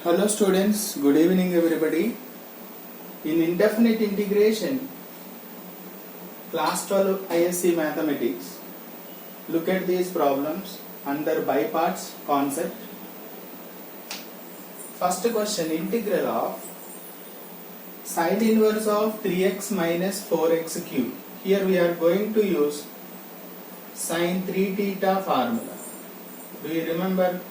Hello students, good evening everybody. In indefinite integration, class 12 ISC mathematics, look at these problems under by parts concept. First question, integral of sine inverse of 3x minus 4x cube. Here we are going to use sine 3 theta formula. Do you remember?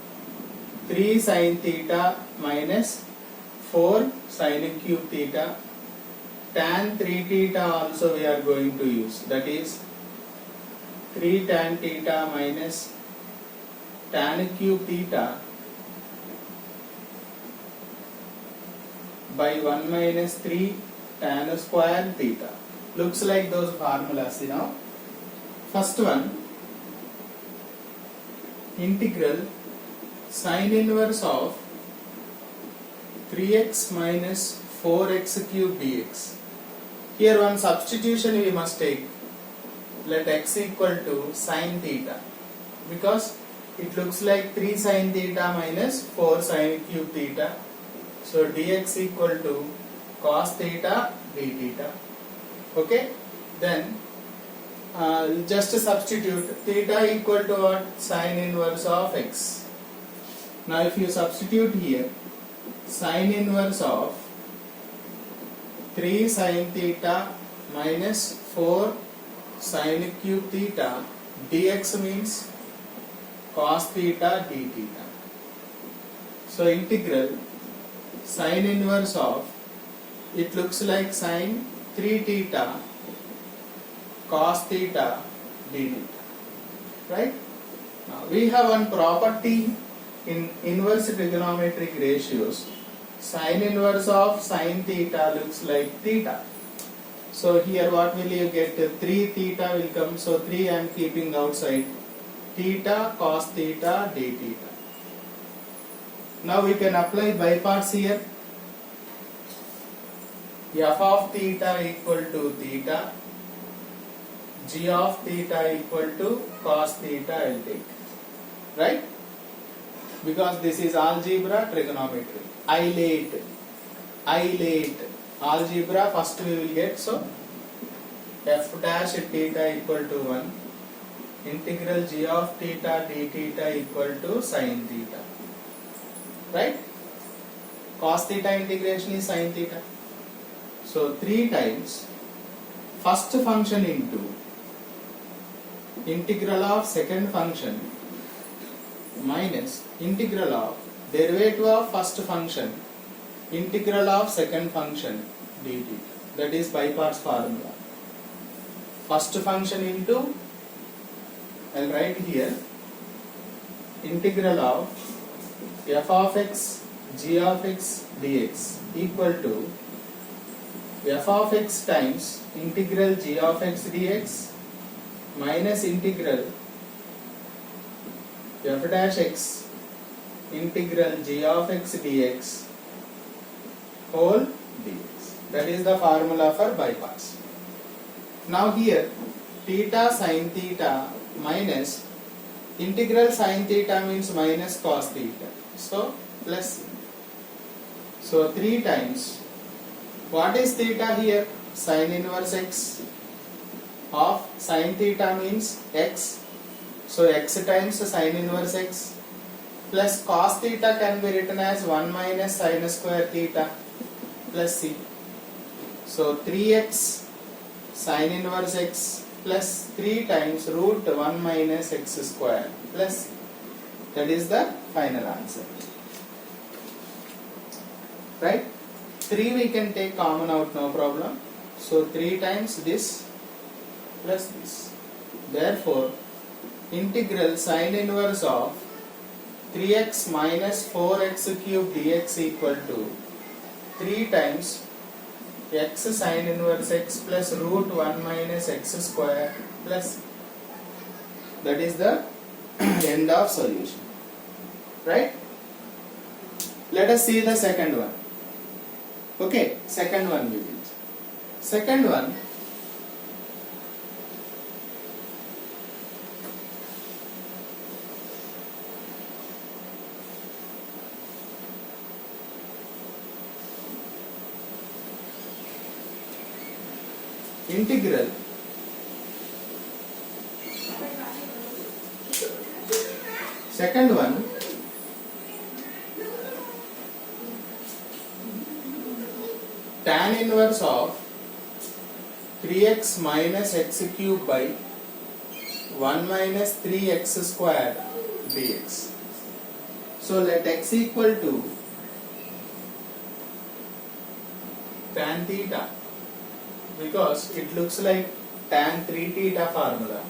3 sin theta minus 4 sin cube theta, tan 3 theta also we are going to use, that is 3 tan theta minus tan cube theta by 1 minus 3 tan square theta. Looks like those formulas, you know. First one, integral sine inverse of 3x minus 4x cube dx. Here one substitution we must take. Let x equal to sine theta, because it looks like 3 sine theta minus 4 sine cube theta. So dx equal to cos theta d theta. Okay, then just substitute theta equal to what? Sine inverse of x. Now if you substitute here sine inverse of 3 sin theta minus 4 sin cube theta dx means cos theta d theta. So integral sine inverse of, it looks like sine 3 theta cos theta d theta. Right? Now we have one property in inverse trigonometric ratios. Sine inverse of sine theta looks like theta. So here what will you get? 3 theta will come. So 3 I am keeping outside. Theta cos theta d theta. Now we can apply by parts here. F of theta equal to theta. G of theta equal to cos theta I will take. Right? Because this is algebra trigonometry. Ilate algebra first we will get. So f dash theta equal to 1, integral g of theta d theta equal to sin theta. Right? Cos theta integration is sin theta. So 3 times first function into integral of second function minus integral of derivative of first function integral of second function dt. That is by parts formula. First function into, I will write here, integral of f of x g of x dx equal to f of x times integral g of x dx minus integral f dash x integral g of x dx whole dx. That is the formula for by parts. Now here theta sin theta minus integral sin theta means minus cos theta. So plus. So 3 times, what is theta here? Sin inverse x of sin theta means x. So x times sin inverse x plus cos theta can be written as 1 minus sin square theta plus c. So 3x sin inverse x plus 3 times root 1 minus x square plus c. That is the final answer. Right? 3 we can take common out, no problem. So 3 times this plus this. Therefore integral sine inverse of 3x minus 4x cube dx equal to 3 times x sine inverse x plus root 1 minus x square plus. That is the end of solution. Right? Let us see the second one. Okay, second one we will. Second one, integral second one tan inverse of 3x minus x cube by 1 minus 3x square dx. So let x equal to tan theta, because it looks like tan 3 theta formula.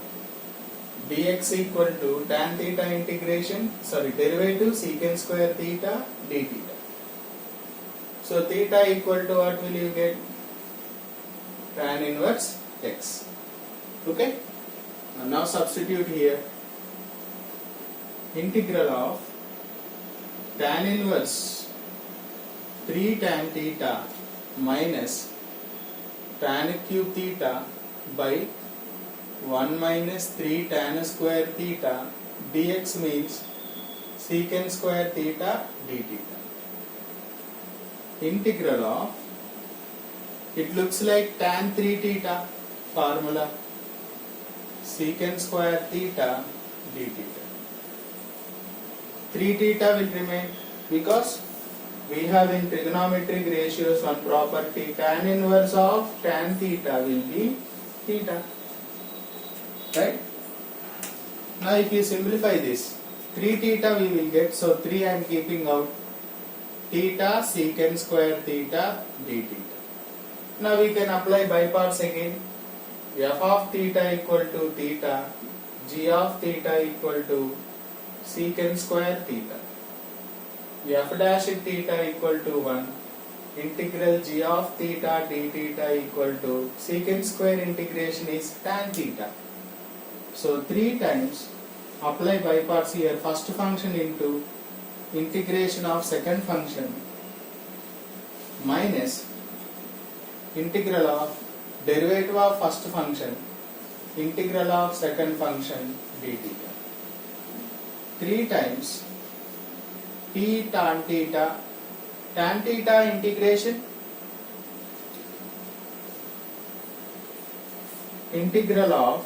Dx equal to tan theta derivative secant square theta d theta. So theta equal to what will you get? Tan inverse x. Okay? And now substitute here. Integral of tan inverse 3 tan theta minus tan cube theta by 1 minus 3 tan square theta dx means secant square theta d theta. Integral of, it looks like tan 3 theta formula, secant square theta d theta. 3 theta will remain because we have in trigonometric ratios one property, tan inverse of tan theta will be theta. Right? Now if you simplify this, 3 theta we will get, so 3 I am keeping out, theta secant square theta d theta. Now we can apply by parts again. F of theta equal to theta, g of theta equal to secant square theta. F dash theta equal to 1, integral g of theta d theta equal to secant square integration is tan theta. So 3 times apply by parts here, first function into integration of second function minus integral of derivative of first function integral of second function d theta. 3 times t tan theta integration integral of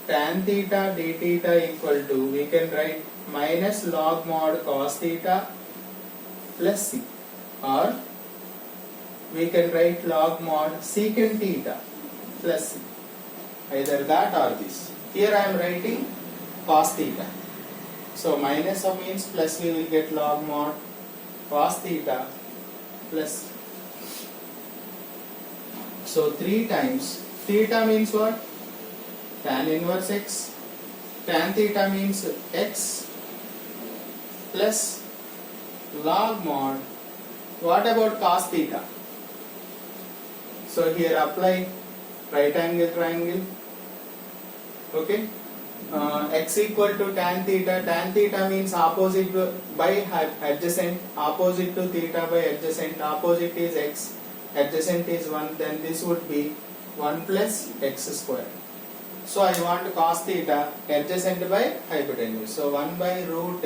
tan theta d theta equal to, we can write minus log mod cos theta plus c, or we can write log mod secant theta plus c, either that or this. Here I am writing cos theta, so minus of means plus, we will get log mod cos theta plus c. So 3 times theta means what? Tan inverse x, tan theta means x plus log mod, what about cos theta? So here apply right angle triangle, okay, x equal to tan theta means opposite by adjacent, opposite to theta by adjacent, opposite is x, adjacent is 1, then this would be 1 plus x square. So I want cos theta adjacent by hypotenuse. So 1 by root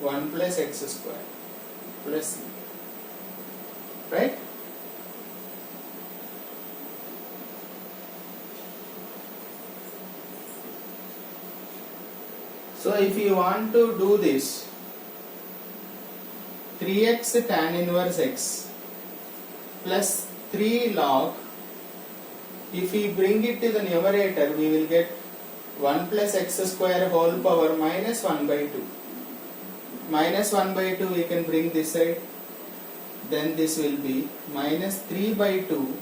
1 plus x square plus c. Right? So if you want to do this, 3x tan inverse x plus 3 log, if we bring it to the numerator, we will get 1 plus x square whole power minus 1 by 2. Minus 1 by 2 we can bring this side. Then this will be minus 3 by 2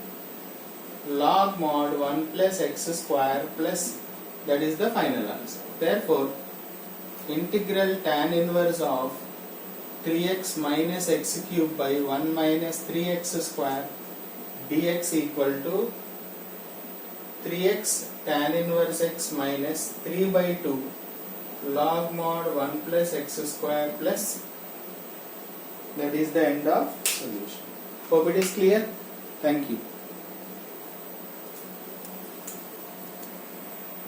log mod 1 plus x square plus, that is the final answer. Therefore, integral tan inverse of 3x minus x cube by 1 minus 3x square dx equal to 3x tan inverse x minus 3 by 2 log mod 1 plus x square plus, that is the end of solution. Hope it is clear. Thank you.